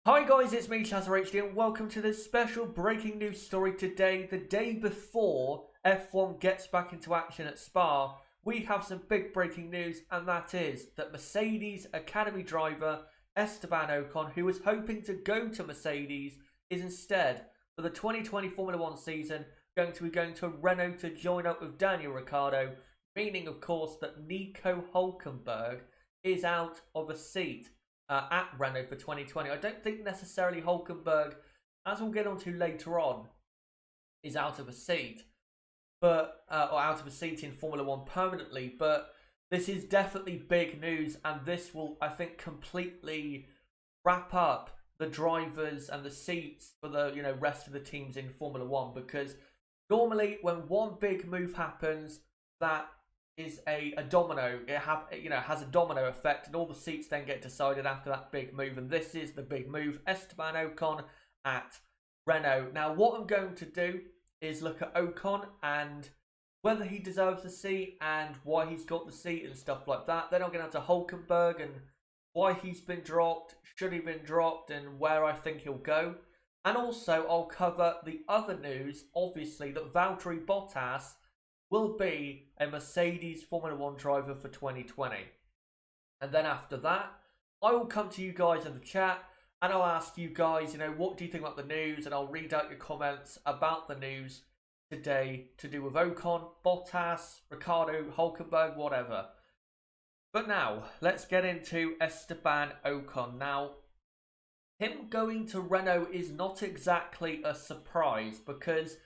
Hi guys, it's me, HD, and welcome to this special breaking news story today. The day before F1 gets back into action at Spa, we have some big breaking news, and that is that Mercedes Academy driver Esteban Ocon, who was hoping to go to Mercedes, is instead, for the 2020 Formula 1 season, going to Renault to join up with Daniel Ricciardo, meaning, of course, that Nico Hulkenberg is out of a seat at Renault for 2020. I don't think necessarily Hulkenberg, as we'll get onto later on, is out of a seat, but or out of a seat in Formula One permanently. But this is definitely big news, and this will, I think, completely wrap up the drivers and the seats for the rest of the teams in Formula One. Because normally, when one big move happens, that is a domino. It has a domino effect, and all the seats then get decided after that big move. And this is the big move: Esteban Ocon at Renault. Now, what I'm going to do is look at Ocon and whether he deserves the seat and why he's got the seat and stuff like that. Then I'll get on to Hulkenberg and why he's been dropped, should he have been dropped, and where I think he'll go. And also, I'll cover the other news, obviously, that Valtteri Bottas will be a Mercedes Formula 1 driver for 2020. And then after that, I will come to you guys in the chat and I'll ask you guys, what do you think about the news? And I'll read out your comments about the news today to do with Ocon, Bottas, Ricciardo, Hulkenberg, whatever. But now, let's get into Esteban Ocon. Now, him going to Renault is not exactly a surprise, because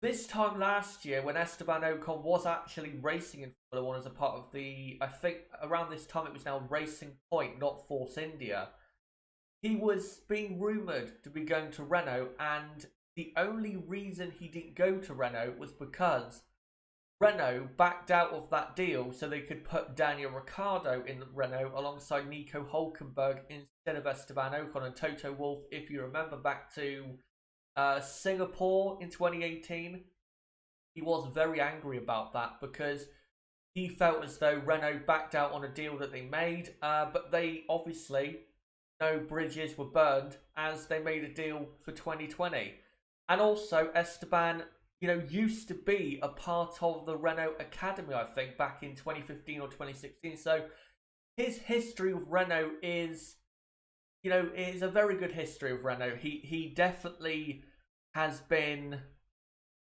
this time last year, when Esteban Ocon was actually racing in Formula 1 as a part of the, I think around this time it was now Racing Point, not Force India, he was being rumoured to be going to Renault, and the only reason he didn't go to Renault was because Renault backed out of that deal so they could put Daniel Ricciardo in Renault alongside Nico Hulkenberg instead of Esteban Ocon. And Toto Wolff, if you remember back to Singapore in 2018, he was very angry about that because he felt as though Renault backed out on a deal that they made, but they obviously, no bridges were burned as they made a deal for 2020. And also, Esteban, used to be a part of the Renault Academy, I think, back in 2015 or 2016. So his history with Renault is, it is a very good history of Renault. He definitely has been,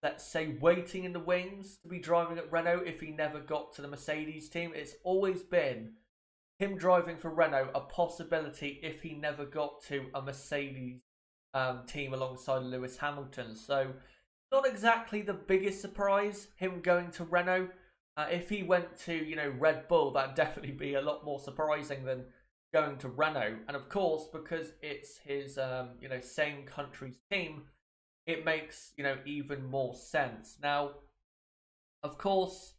let's say, waiting in the wings to be driving at Renault if he never got to the Mercedes team. It's always been him driving for Renault a possibility if he never got to a Mercedes team alongside Lewis Hamilton. So not exactly the biggest surprise, him going to Renault. If he went to, Red Bull, that'd definitely be a lot more surprising than going to Renault. And of course, because it's his same country's team, it makes even more sense. Now, of course,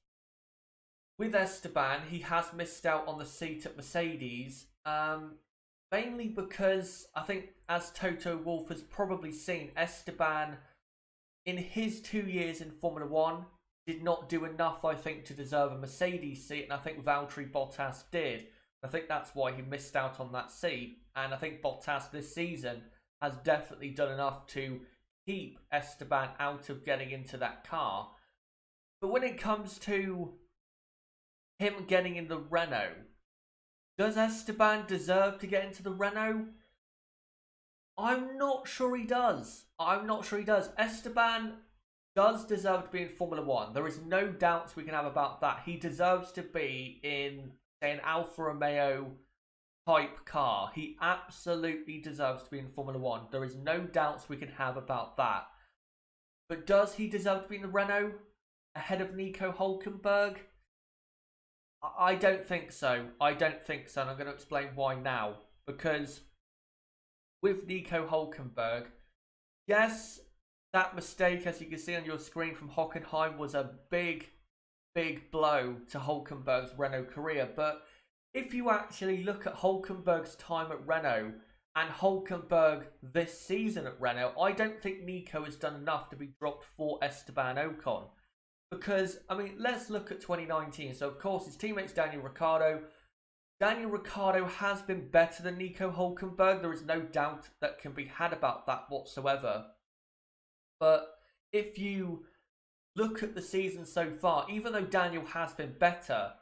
with Esteban, he has missed out on the seat at Mercedes, mainly because I think, as Toto Wolff has probably seen, Esteban in his 2 years in Formula 1 did not do enough, I think, to deserve a Mercedes seat, and I think Valtteri Bottas did. I think that's why he missed out on that seat. And I think Bottas this season has definitely done enough to keep Esteban out of getting into that car. But when it comes to him getting in the Renault, does Esteban deserve to get into the Renault? I'm not sure he does. Esteban does deserve to be in Formula 1. There is no doubts we can have about that. He deserves to be in, say, an Alfa Romeo type car. He absolutely deserves to be in Formula 1. There is no doubts we can have about that. But does he deserve to be in the Renault ahead of Nico Hulkenberg? I don't think so. And I'm going to explain why now. Because with Nico Hulkenberg, yes, that mistake, as you can see on your screen from Hockenheim, was a big blow to Hulkenberg's Renault career. But if you actually look at Hulkenberg's time at Renault and Hulkenberg this season at Renault, I don't think Nico has done enough to be dropped for Esteban Ocon. Because, let's look at 2019. So, of course, his teammates Daniel Ricciardo Daniel Ricciardo has been better than Nico Hulkenberg. There is no doubt that can be had about that whatsoever. But if you look at the season so far, even though Daniel has been better,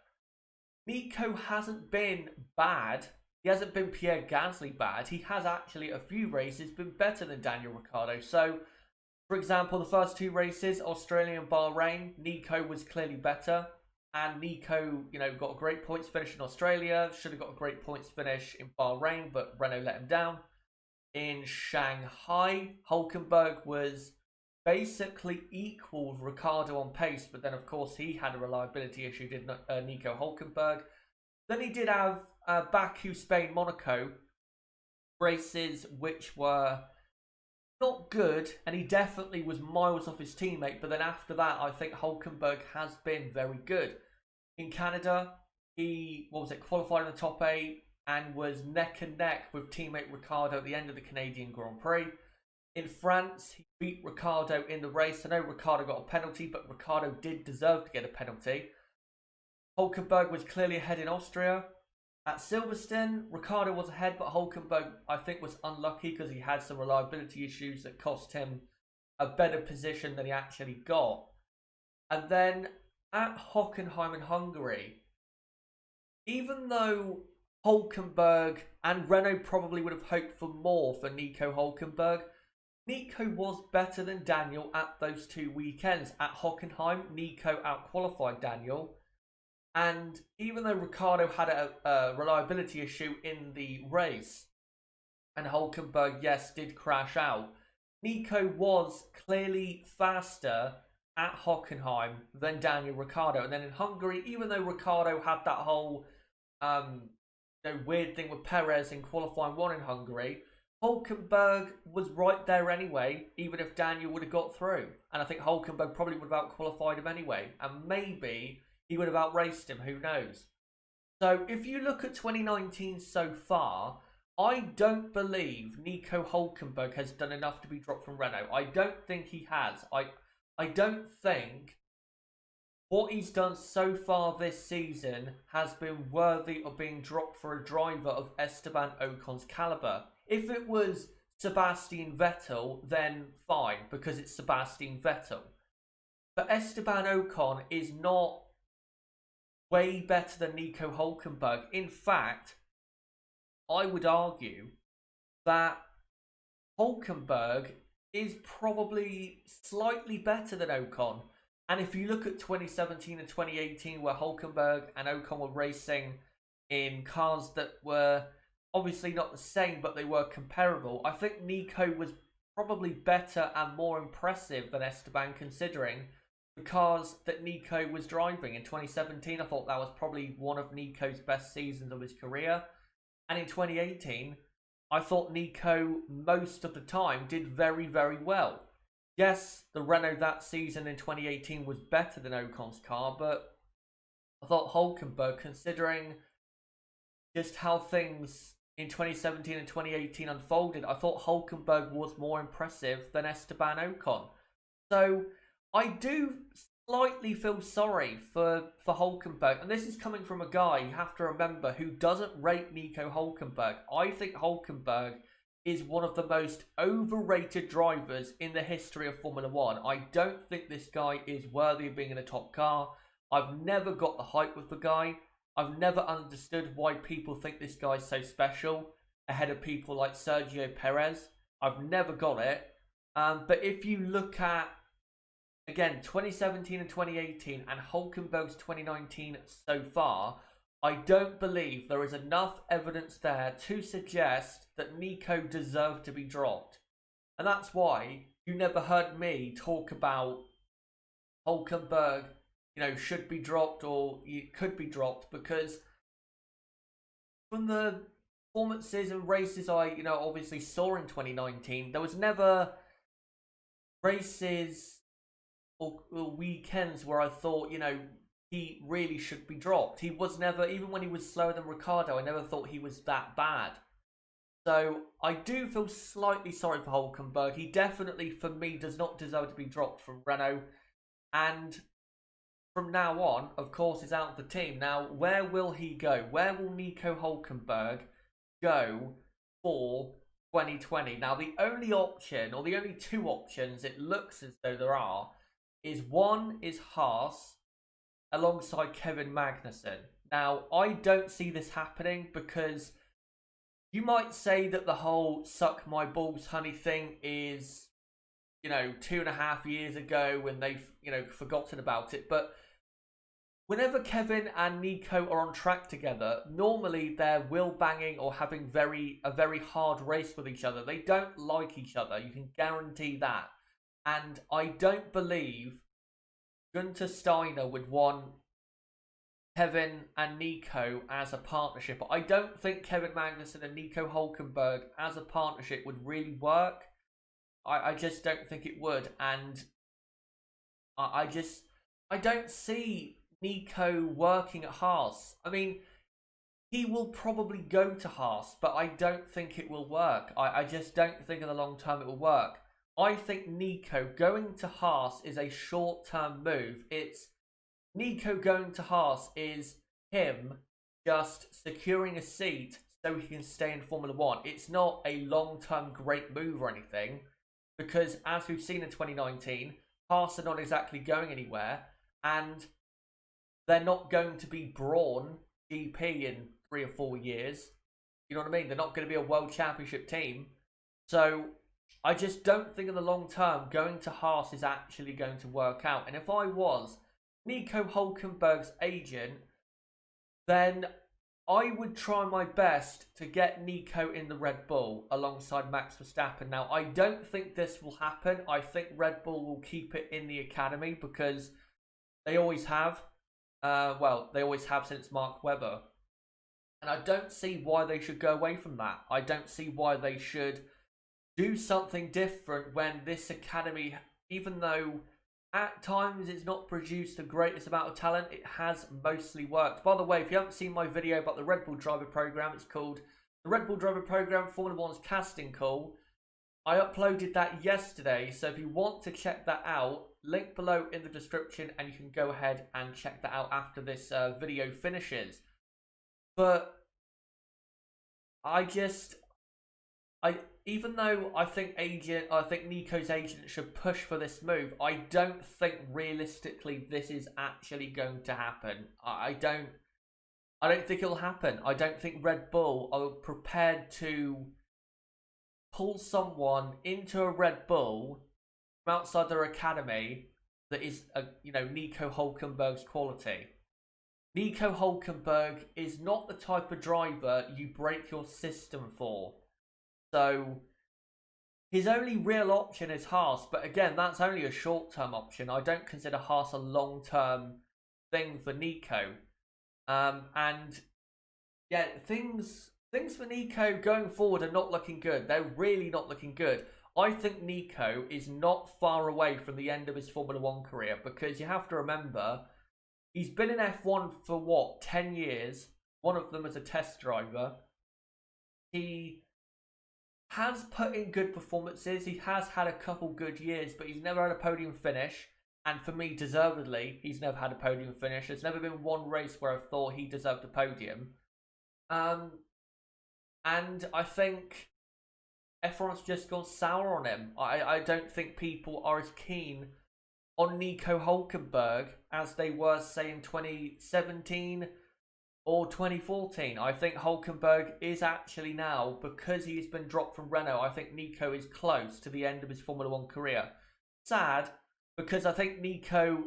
Nico hasn't been bad. He hasn't been Pierre Gasly bad. He has actually, a few races, been better than Daniel Ricciardo. So, for example, the first 2 races, Australia and Bahrain, Nico was clearly better. And Nico, got a great points finish in Australia. Should have got a great points finish in Bahrain, but Renault let him down. In Shanghai, Hulkenberg was basically equal with Ricciardo on pace, but then of course he had a reliability issue, did Nico Hulkenberg. Then he did have Baku, Spain, Monaco races which were not good, and he definitely was miles off his teammate. But then after that, I think Hulkenberg has been very good. In Canada, he qualified in the top 8 and was neck and neck with teammate Ricciardo at the end of the Canadian Grand Prix. In France, he beat Ricciardo in the race. I know Ricciardo got a penalty, but Ricciardo did deserve to get a penalty. Hulkenberg was clearly ahead in Austria. At Silverstone, Ricciardo was ahead, but Hulkenberg, I think, was unlucky because he had some reliability issues that cost him a better position than he actually got. And then at Hockenheim in Hungary, even though Hulkenberg and Renault probably would have hoped for more for Nico Hulkenberg, Nico was better than Daniel at those 2 weekends. At Hockenheim, Nico outqualified Daniel. And even though Ricciardo had a reliability issue in the race, and Hulkenberg, yes, did crash out, Nico was clearly faster at Hockenheim than Daniel Ricciardo. And then in Hungary, even though Ricciardo had that whole weird thing with Perez in qualifying 1 in Hungary, Hulkenberg was right there anyway, even if Daniel would have got through. And I think Hulkenberg probably would have outqualified him anyway. And maybe he would have outraced him, who knows. So if you look at 2019 so far, I don't believe Nico Hulkenberg has done enough to be dropped from Renault. I don't think he has. I don't think what he's done so far this season has been worthy of being dropped for a driver of Esteban Ocon's caliber. If it was Sebastian Vettel, then fine, because it's Sebastian Vettel. But Esteban Ocon is not way better than Nico Hulkenberg. In fact, I would argue that Hulkenberg is probably slightly better than Ocon. And if you look at 2017 and 2018, where Hulkenberg and Ocon were racing in cars that were obviously not the same, but they were comparable, I think Nico was probably better and more impressive than Esteban, considering the cars that Nico was driving. In 2017, I thought that was probably one of Nico's best seasons of his career. And in 2018, I thought Nico, most of the time, did very, very well. Yes, the Renault that season in 2018 was better than Ocon's car, but I thought Hulkenberg, considering just how things in 2017 and 2018 unfolded, I thought Hulkenberg was more impressive than Esteban Ocon. So I do slightly feel sorry for Hulkenberg. And this is coming from a guy, you have to remember, who doesn't rate Nico Hulkenberg. I think Hulkenberg is one of the most overrated drivers in the history of Formula 1. I don't think this guy is worthy of being in a top car. I've never got the hype with the guy. I've never understood why people think this guy's so special ahead of people like Sergio Perez. I've never got it. But if you look at, again, 2017 and 2018 and Hulkenberg's 2019 so far, I don't believe there is enough evidence there to suggest that Nico deserved to be dropped. And that's why you never heard me talk about Hulkenberg, should be dropped or could be dropped, because from the performances and races I, obviously saw in 2019, there was never races or weekends where I thought, he really should be dropped. He was never, even when he was slower than Ricciardo, I never thought he was that bad. So I do feel slightly sorry for Hulkenberg. He definitely, for me, does not deserve to be dropped from Renault. And from now on, of course, is out of the team. Now, where will he go? Where will Nico Hulkenberg go for 2020? Now, the only option, or the only two options it looks as though there are, is one is Haas alongside Kevin Magnussen. Now, I don't see this happening because you might say that the whole suck my balls honey thing is, 2.5 years ago when they've, forgotten about it. But whenever Kevin and Nico are on track together, normally they're wheel banging or having a very hard race with each other. They don't like each other. You can guarantee that. And I don't believe Gunther Steiner would want Kevin and Nico as a partnership. I don't think Kevin Magnussen and Nico Hulkenberg as a partnership would really work. I just don't think it would. And I don't see Nico working at Haas. I mean, he will probably go to Haas, but I don't think it will work. I just don't think in the long term it will work. I think Nico going to Haas is a short-term move. Nico going to Haas is him just securing a seat so he can stay in Formula 1. It's not a long-term great move or anything, because as we've seen in 2019, Haas are not exactly going anywhere, and they're not going to be Brawn GP in 3 or 4 years. You know what I mean? They're not going to be a World Championship team. So I just don't think in the long term going to Haas is actually going to work out. And if I was Nico Hulkenberg's agent, then I would try my best to get Nico in the Red Bull alongside Max Verstappen. Now, I don't think this will happen. I think Red Bull will keep it in the academy because they always have. They always have since Mark Webber. And I don't see why they should go away from that. I don't see why they should do something different when this academy, even though at times it's not produced the greatest amount of talent, it has mostly worked. By the way, if you haven't seen my video about the Red Bull Driver Program, it's called the Red Bull Driver Program Formula One's Casting Call. I uploaded that yesterday, so if you want to check that out, link below in the description and you can go ahead and check that out after this video finishes. But even though I think Nico's agent should push for this move, I don't think realistically this is actually going to happen. I don't think it'll happen. I don't think Red Bull are prepared to pull someone into a Red Bull from outside their academy that is Nico Hulkenberg's quality. Nico Hulkenberg is not the type of driver you break your system for. So his only real option is Haas, but again, that's only a short-term option. I don't consider Haas a long-term thing for Nico. And yeah, things for Nico going forward are not looking good. They're really not looking good. I think Nico is not far away from the end of his Formula 1 career, because you have to remember, he's been in F1 for what, 10 years? One of them as a test driver. He has put in good performances. He has had a couple good years, but he's never had a podium finish. And for me, deservedly, he's never had a podium finish. There's never been one race where I've thought he deserved a podium. And I think F1's just gone sour on him. I don't think people are as keen on Nico Hulkenberg as they were, say, in 2017 or 2014. I think Hulkenberg is actually now, because he's been dropped from Renault, I think Nico is close to the end of his Formula 1 career. Sad, because I think Nico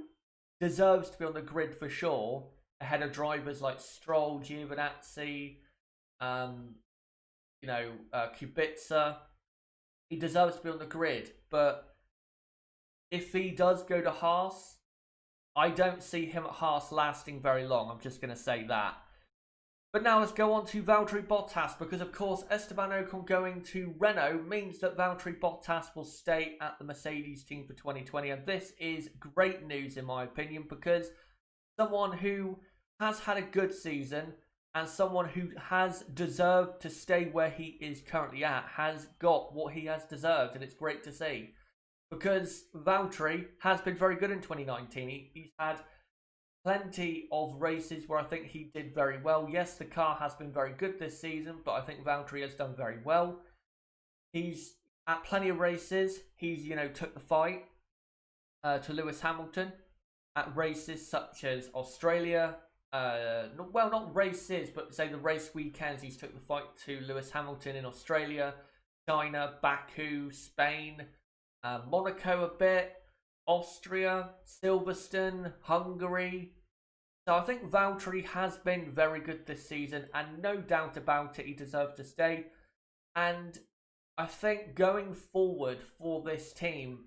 deserves to be on the grid for sure, ahead of drivers like Stroll, Giovinazzi, Kubica. He deserves to be on the grid, but if he does go to Haas, I don't see him at Haas lasting very long. I'm just going to say that. But now let's go on to Valtteri Bottas, because of course Esteban Ocon going to Renault means that Valtteri Bottas will stay at the Mercedes team for 2020. And this is great news in my opinion, because someone who has had a good season and someone who has deserved to stay where he is currently at has got what he has deserved, and it's great to see. Because Valtteri has been very good in 2019. He's had plenty of races where I think he did very well. Yes, the car has been very good this season, but I think Valtteri has done very well. He's at plenty of races. He's, took the fight to Lewis Hamilton at races such as Australia. Well, not races, but say the race weekends. He's took the fight to Lewis Hamilton in Australia, China, Baku, Spain, Monaco a bit, Austria, Silverstone, Hungary. So I think Valtteri has been very good this season, and no doubt about it, he deserves to stay. And I think going forward for this team,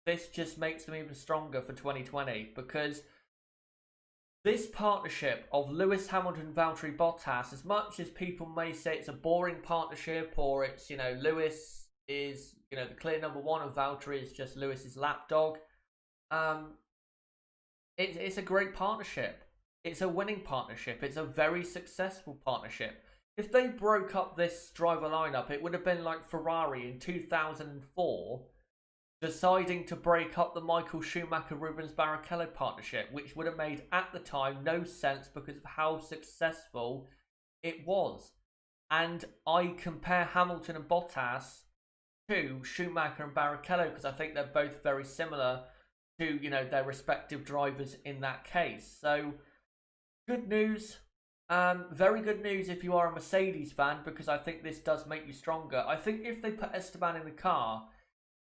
this just makes them even stronger for 2020, because this partnership of Lewis Hamilton and Valtteri Bottas, as much as people may say it's a boring partnership, or it's, Lewis is, the clear number one and Valtteri is just Lewis's lapdog, it's a great partnership. It's a winning partnership. It's a very successful partnership. If they broke up this driver lineup, it would have been like Ferrari in 2004 deciding to break up the Michael Schumacher-Rubens Barrichello partnership, which would have made, at the time, no sense because of how successful it was. And I compare Hamilton and Bottas to Schumacher and Barrichello because I think they're both very similar to, their respective drivers in that case. So, good news. Very good news if you are a Mercedes fan, because I think this does make you stronger. I think if they put Esteban in the car,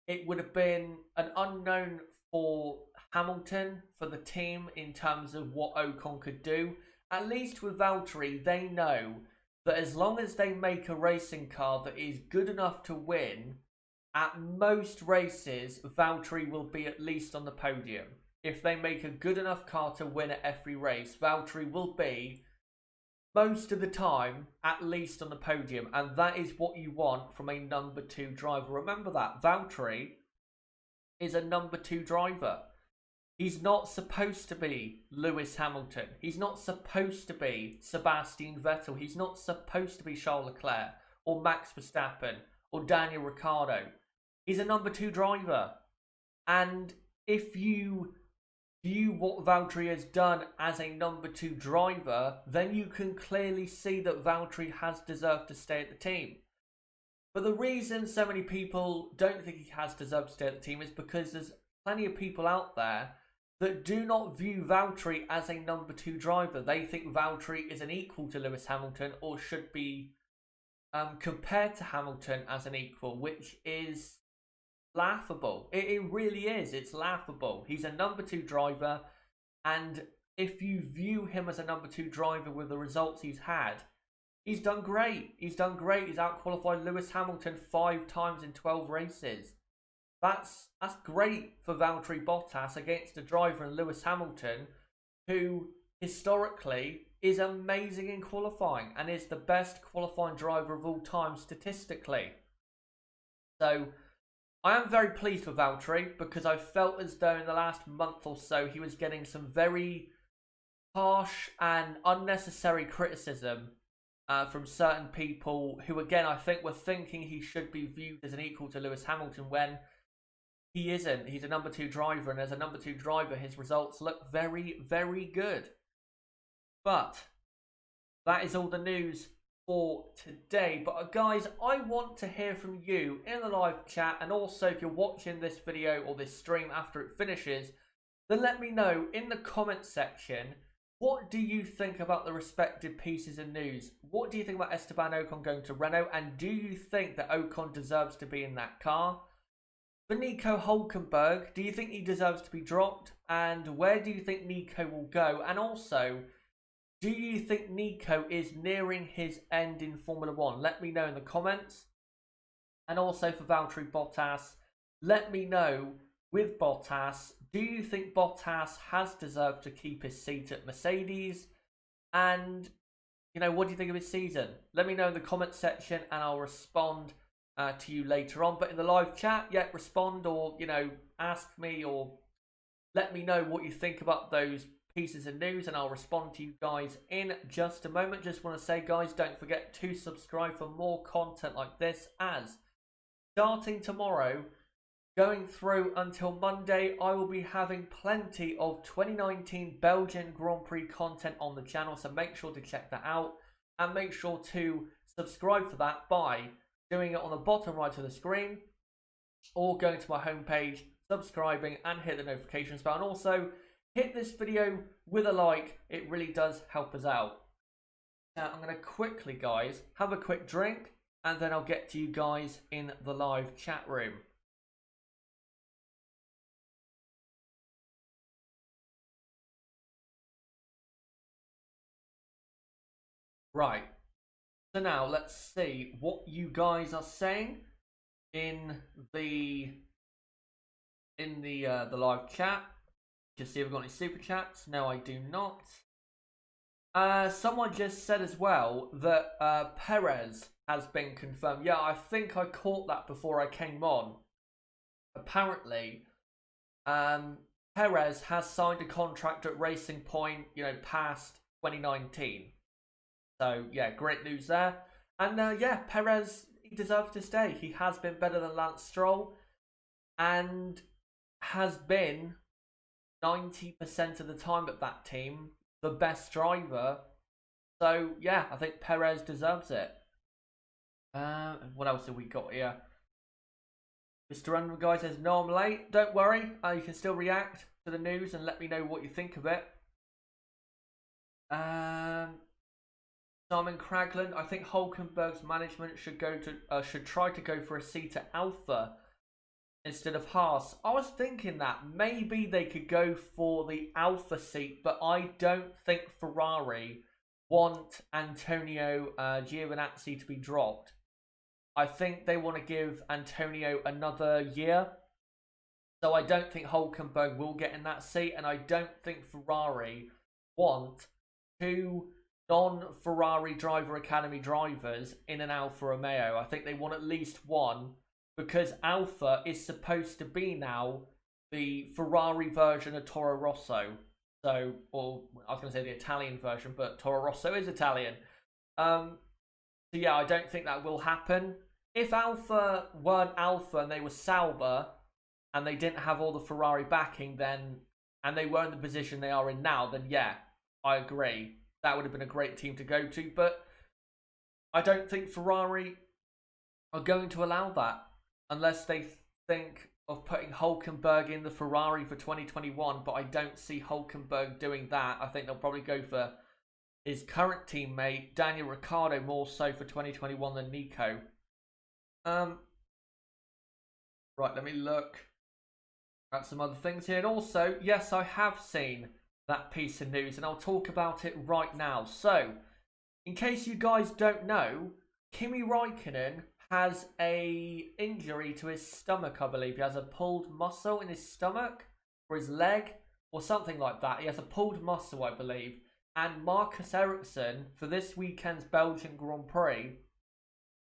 it would have been an unknown for Hamilton, for the team, in terms of what Ocon could do. At least with Valtteri, they know that as long as they make a racing car that is good enough to win, at most races, Valtteri will be at least on the podium. If they make a good enough car to win at every race, Valtteri will be, most of the time, at least on the podium. And that is what you want from a number 2 driver. Remember that. Valtteri is a number 2 driver. He's not supposed to be Lewis Hamilton. He's not supposed to be Sebastian Vettel. He's not supposed to be Charles Leclerc or Max Verstappen or Daniel Ricciardo. He's a number 2 driver. And if you view what Valtteri has done as a number 2 driver, then you can clearly see that Valtteri has deserved to stay at the team. But the reason so many people don't think he has deserved to stay at the team is because there's plenty of people out there that do not view Valtteri as a number 2 driver. They think Valtteri is an equal to Lewis Hamilton, or should be compared to Hamilton as an equal, which is laughable. It really is. It's laughable. He's a number 2 driver, and if you view him as a number 2 driver with the results he's had, he's done great. He's done great. He's outqualified Lewis Hamilton 5 times in 12 races. That's great for Valtteri Bottas against a driver in Lewis Hamilton who historically is amazing in qualifying and is the best qualifying driver of all time statistically. So I am very pleased with Valtteri, because I felt as though in the last month or so he was getting some very harsh and unnecessary criticism from certain people who, again, I think were thinking he should be viewed as an equal to Lewis Hamilton when he isn't. He's a number 2 driver, and as a number 2 driver, his results look very, very good. But that is all the news for today. But guys, I want to hear from you in the live chat, and also if you're watching this video or this stream after it finishes, then let me know in the comment section, what do you think about the respective pieces of news? What do you think about Esteban Ocon going to Renault, and do you think that Ocon deserves to be in that car? For Nico Hulkenberg, do you think he deserves to be dropped, and where do you think Nico will go? And also, do you think Nico is nearing his end in Formula 1? Let me know in the comments. And also for Valtteri Bottas, let me know with Bottas, do you think Bottas has deserved to keep his seat at Mercedes? And, what do you think of his season? Let me know in the comment section and I'll respond to you later on. But in the live chat, respond, or, ask me, or let me know what you think about those pieces of news, and I'll respond to you guys in just a moment. Just want to say, guys, don't forget to subscribe for more content like this, as starting tomorrow going through until Monday, I will be having plenty of 2019 Belgian Grand Prix content on the channel, so make sure to check that out and make sure to subscribe for that by doing it on the bottom right of the screen or going to my homepage, subscribing and hit the notifications bell, and also hit this video with a like. It really does help us out. Now I'm going to quickly, guys, have a quick drink and then I'll get to you guys in the live chat room. Right, so now let's see what you guys are saying in the live chat. Just see if we've got any super chats. No, I do not. Someone just said as well that Perez has been confirmed. Yeah, I think I caught that before I came on. Apparently, Perez has signed a contract at Racing Point, past 2019. So, yeah, great news there. And, yeah, Perez, he deserves to stay. He has been better than Lance Stroll and has been 90% of the time at that team the best driver. So, yeah, I think Perez deserves it. What else have we got here? Mr. Random Guy says, no, I'm late. Don't worry. You can still react to the news and let me know what you think of it. Simon Cragland, I think Hulkenberg's management should try to go for a seat at Alpha instead of Haas. I was thinking that maybe they could go for the Alpha seat, but I don't think Ferrari want Antonio Giovinazzi to be dropped. I think they want to give Antonio another year. So I don't think Hulkenberg will get in that seat, and I don't think Ferrari want two non-Ferrari Driver Academy drivers in an Alfa Romeo. I think they want at least one, because Alfa is supposed to be now the Ferrari version of Toro Rosso. So, or I was going to say the Italian version, but Toro Rosso is Italian. So yeah, I don't think that will happen. If Alfa weren't Alfa and they were Sauber and they didn't have all the Ferrari backing, then, and they were in the position they are in now, then yeah, I agree. That would have been a great team to go to, but I don't think Ferrari are going to allow that unless they think of putting Hulkenberg in the Ferrari for 2021, but I don't see Hulkenberg doing that. I think they'll probably go for his current teammate, Daniel Ricciardo, more so for 2021 than Nico. Right, let me look at some other things here. And also, yes, I have seen that piece of news and I'll talk about it right now. So, in case you guys don't know, Kimi Räikkönen has a injury to his stomach, I believe. He has a pulled muscle in his stomach or his leg or something like that. He has a pulled muscle, I believe. And Marcus Ericsson, for this weekend's Belgian Grand Prix,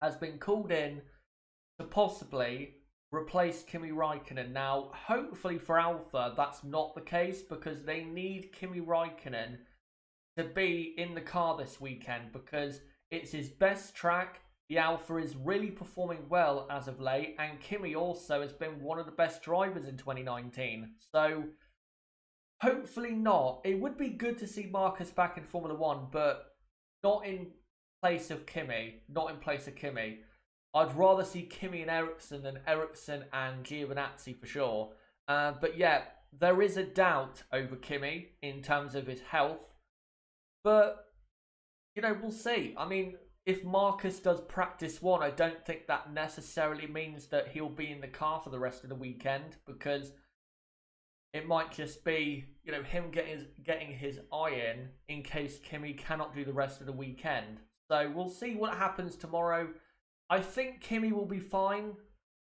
has been called in to possibly replace Kimi Räikkönen. Now, hopefully for Alpha, that's not the case, because they need Kimi Räikkönen to be in the car this weekend, because it's his best track. The Alpha is really performing well as of late, and Kimi also has been one of the best drivers in 2019. So, hopefully not. It would be good to see Marcus back in Formula 1, but not in place of Kimi. Not in place of Kimi. I'd rather see Kimi and Ericsson than Ericsson and Giovinazzi for sure. But yeah, there is a doubt over Kimi in terms of his health. But, we'll see. I mean, if Marcus does practice one, I don't think that necessarily means that he'll be in the car for the rest of the weekend, because it might just be, him getting his eye in case Kimi cannot do the rest of the weekend. So we'll see what happens tomorrow. I think Kimi will be fine,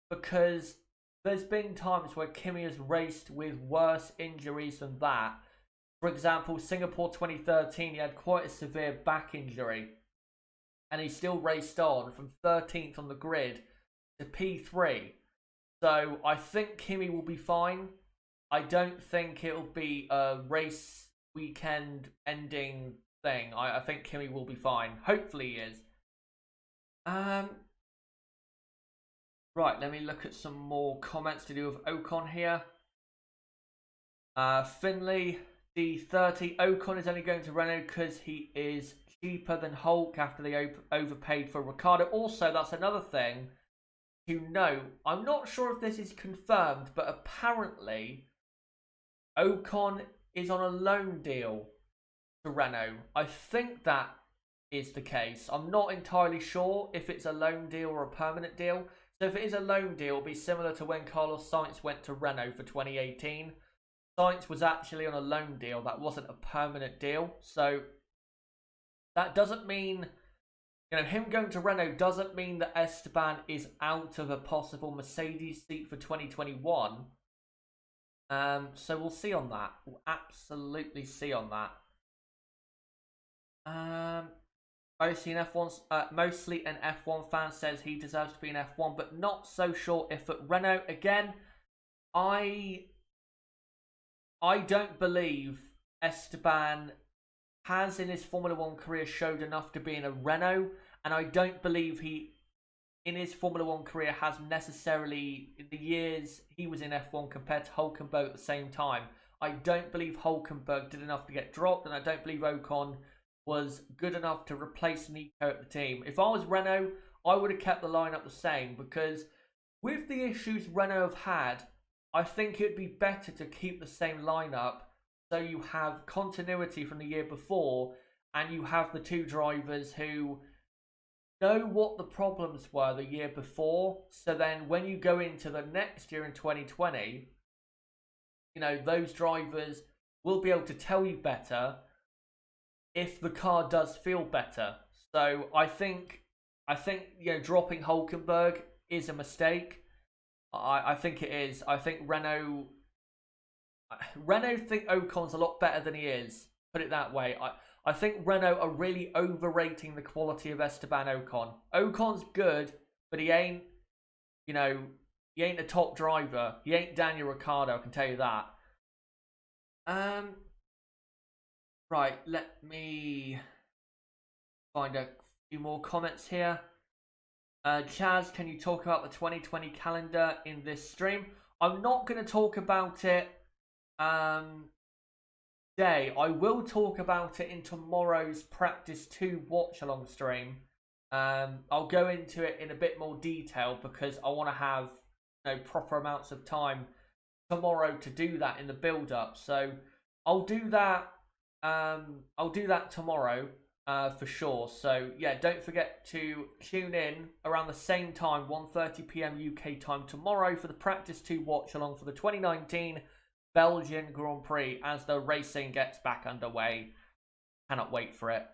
because there's been times where Kimi has raced with worse injuries than that. For example, Singapore 2013, he had quite a severe back injury, and he still raced on from 13th on the grid to P3. So I think Kimi will be fine. I don't think it'll be a race weekend ending thing. I think Kimi will be fine. Hopefully he is. Right, let me look at some more comments to do with Ocon here. Finley, D30. Ocon is only going to Renault because he is cheaper than Hulk after they overpaid for Ricciardo. Also, that's another thing to note. I'm not sure if this is confirmed, but apparently Ocon is on a loan deal to Renault. I think that is the case. I'm not entirely sure if it's a loan deal or a permanent deal. So if it is a loan deal, it'll be similar to when Carlos Sainz went to Renault for 2018. Sainz was actually on a loan deal. That wasn't a permanent deal. So that doesn't mean, him going to Renault doesn't mean that Esteban is out of a possible Mercedes seat for 2021. So we'll see on that. We'll absolutely see on that. Mostly an F1 fan says he deserves to be an F1, but not so sure if at Renault. Again, I don't believe Esteban has in his Formula 1 career showed enough to be in a Renault, and I don't believe he in his Formula 1 career has necessarily, in the years he was in F1 compared to Hulkenberg at the same time, I don't believe Hulkenberg did enough to get dropped, and I don't believe Ocon was good enough to replace Nico at the team. If I was Renault, I would have kept the lineup the same, because with the issues Renault have had, I think it'd be better to keep the same lineup so you have continuity from the year before, and you have the two drivers who know what the problems were the year before. So then when you go into the next year in 2020, those drivers will be able to tell you better if the car does feel better. So I think dropping Hulkenberg is a mistake. I think it is. I think Renault think Ocon's a lot better than he is. Put it that way. I think Renault are really overrating the quality of Esteban Ocon. Ocon's good, but he ain't a top driver. He ain't Daniel Ricciardo, I can tell you that. Right, let me find a few more comments here. Chaz, can you talk about the 2020 calendar in this stream? I'm not going to talk about it today. I will talk about it in tomorrow's Practice 2 watch-along stream. I'll go into it in a bit more detail because I want to have proper amounts of time tomorrow to do that in the build-up. So I'll do that. I'll do that tomorrow for sure. So yeah, don't forget to tune in around the same time, 1:30 p.m. UK time tomorrow for the Practice 2 watch along for the 2019 Belgian Grand Prix as the racing gets back underway. Cannot wait for it.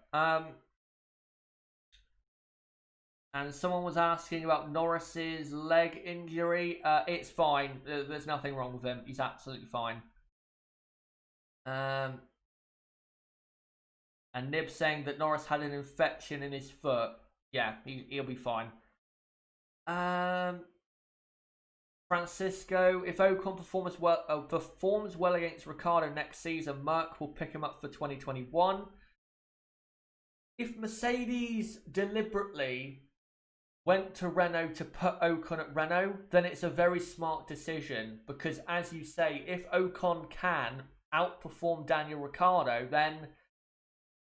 And someone was asking about Norris's leg injury. It's fine. There's nothing wrong with him. He's absolutely fine. And Nib saying that Norris had an infection in his foot. Yeah, he'll be fine. Francisco, if Ocon performs well against Ricciardo next season, Merc will pick him up for 2021. If Mercedes deliberately went to Renault to put Ocon at Renault, then it's a very smart decision, because as you say, if Ocon can outperform Daniel Ricciardo, then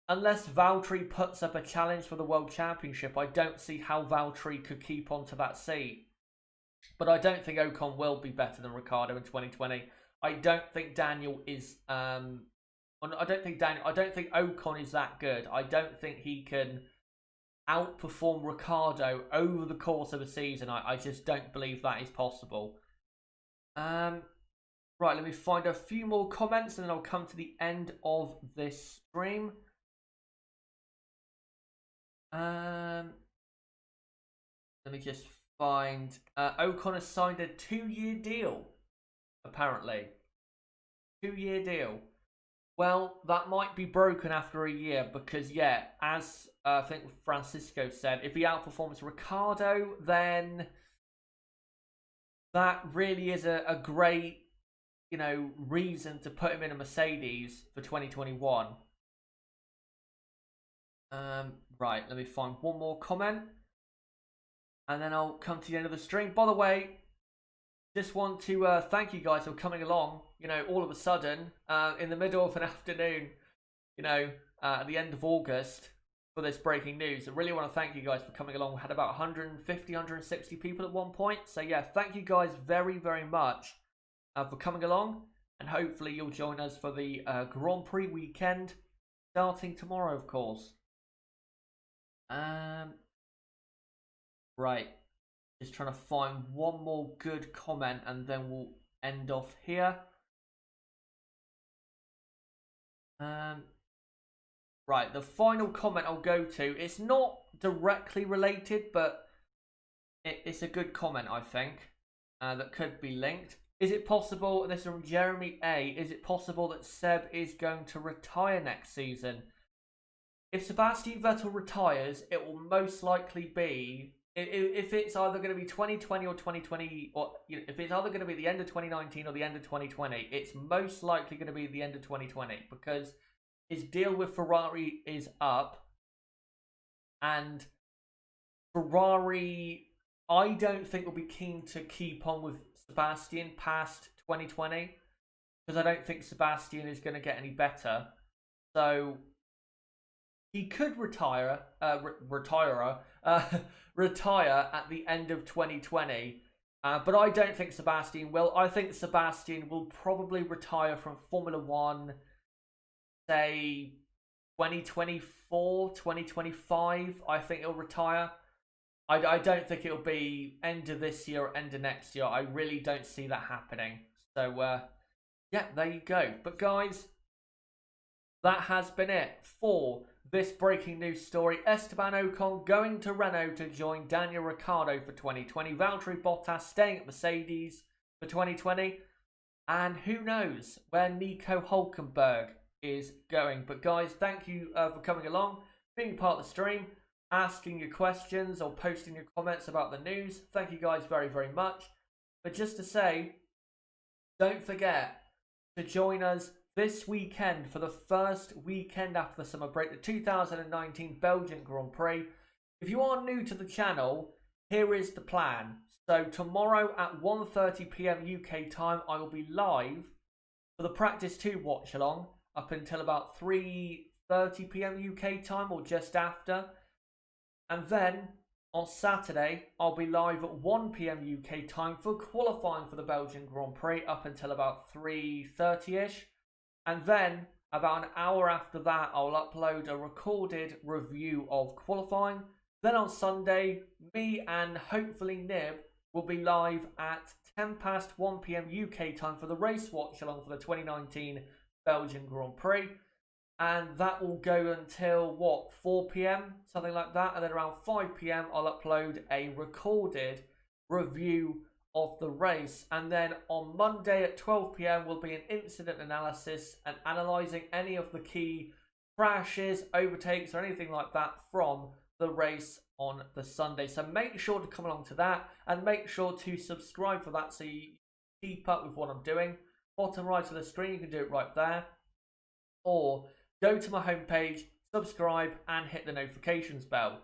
unless Valtteri puts up a challenge for the World Championship, I don't see how Valtteri could keep onto that seat. But I don't think Ocon will be better than Ricciardo in 2020. I don't think Daniel is. I don't think Ocon is that good. I don't think he can outperform Ricciardo over the course of a season. I just don't believe that is possible. Right, let me find a few more comments and then I'll come to the end of this stream. Let me just find. Ocon has signed a 2-year deal, apparently. 2-year deal. Well, that might be broken after a year because, yeah, as I think Francisco said, if he outperforms Ricciardo, then that really is a great, reason to put him in a Mercedes for 2021. Right, let me find one more comment. and then I'll come to the end of the stream. By the way, just want to thank you guys for coming along, all of a sudden, in the middle of an afternoon, at the end of August for this breaking news. I really want to thank you guys for coming along. We had about 150, 160 people at one point. So yeah, thank you guys very, very much for coming along. And hopefully you'll join us for the Grand Prix weekend, starting tomorrow, of course. Right. Just trying to find one more good comment and then we'll end off here. Right, the final comment I'll go to, it's not directly related, but it's a good comment, I think, that could be linked. Is it possible, and this is from Jeremy A, is it possible that Seb is going to retire next season? If Sebastian Vettel retires, it will most likely be, if it's either going to be 2020 or 2020, or if it's either going to be the end of 2019 or the end of 2020, it's most likely going to be the end of 2020 because his deal with Ferrari is up, and Ferrari, I don't think will be keen to keep on with Sebastian past 2020 because I don't think Sebastian is going to get any better. So he could retire at the end of 2020, but I don't think Sebastian will. I think Sebastian will probably retire from Formula One, say 2024, 2025. I think he'll retire. I don't think it'll be end of this year or end of next year. I really don't see that happening. So yeah, there you go. But guys, that has been it for this breaking news story. Esteban Ocon going to Renault to join Daniel Ricciardo for 2020. Valtteri Bottas staying at Mercedes for 2020. And who knows where Nico Hulkenberg is going. But guys, thank you for coming along, being part of the stream, asking your questions or posting your comments about the news. Thank you guys very, very much. But just to say, don't forget to join us this weekend for the first weekend after the summer break, the 2019 Belgian Grand Prix. If you are new to the channel, here is the plan. So tomorrow at 1:30 PM UK time, I will be live for the Practice 2 watch along up until about 3:30 PM UK time or just after. And then on Saturday, I'll be live at 1 PM UK time for qualifying for the Belgian Grand Prix up until about 3:30ish. And then about an hour after that, I'll upload a recorded review of qualifying. Then on Sunday, me and hopefully Nib will be live at 1 PM UK time for the race watch along for the 2019 Belgian Grand Prix. And that will go until, 4 PM? Something like that. And then around 5 PM, I'll upload a recorded review of the race. And then on Monday at 12 PM will be an incident analysis and analysing any of the key crashes, overtakes, or anything like that from the race on the Sunday. So make sure to come along to that and make sure to subscribe for that so you keep up with what I'm doing. Bottom right of the screen, you can do it right there. Or go to my homepage, subscribe, and hit the notifications bell.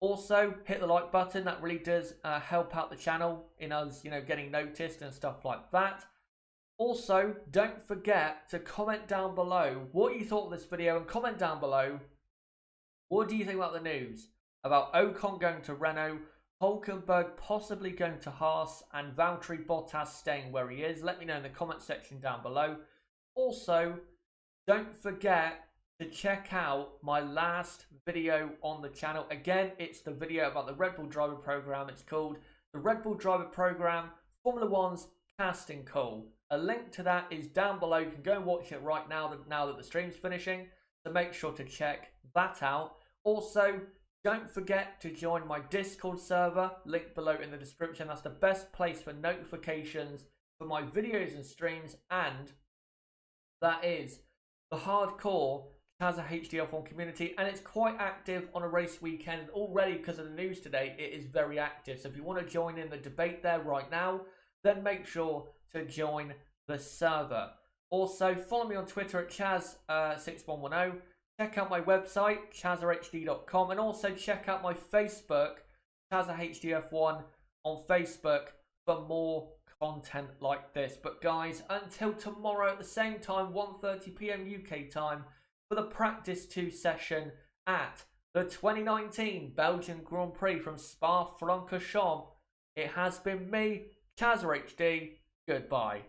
Also, hit the like button. That really does help out the channel in us, getting noticed and stuff like that. Also, don't forget to comment down below what you thought of this video and comment down below what do you think about the news about Ocon going to Renault, Hulkenberg possibly going to Haas, and Valtteri Bottas staying where he is. Let me know in the comment section down below. Also, don't forget to check out my last video on the channel. Again, it's the video about the Red Bull Driver Program. It's called the Red Bull Driver Program Formula One's Casting Call. A link to that is down below. You can go and watch it right now that the stream's finishing. So make sure to check that out. Also, don't forget to join my Discord server, link below in the description. That's the best place for notifications for my videos and streams, and that is the hardcore Chazza HDF1 community, and it's quite active on a race weekend already because of the news today. It is very active, so if you want to join in the debate there right now, then make sure to join the server. Also, follow me on Twitter at Chaz6110. Check out my website, chazahd.com, and also check out my Facebook, ChazzaHDF1 on Facebook for more content like this. But guys, until tomorrow at the same time, 1:30 p.m. UK time, for the Practice 2 session at the 2019 Belgian Grand Prix from Spa-Francorchamps, it has been me, ChazzaHD. Goodbye.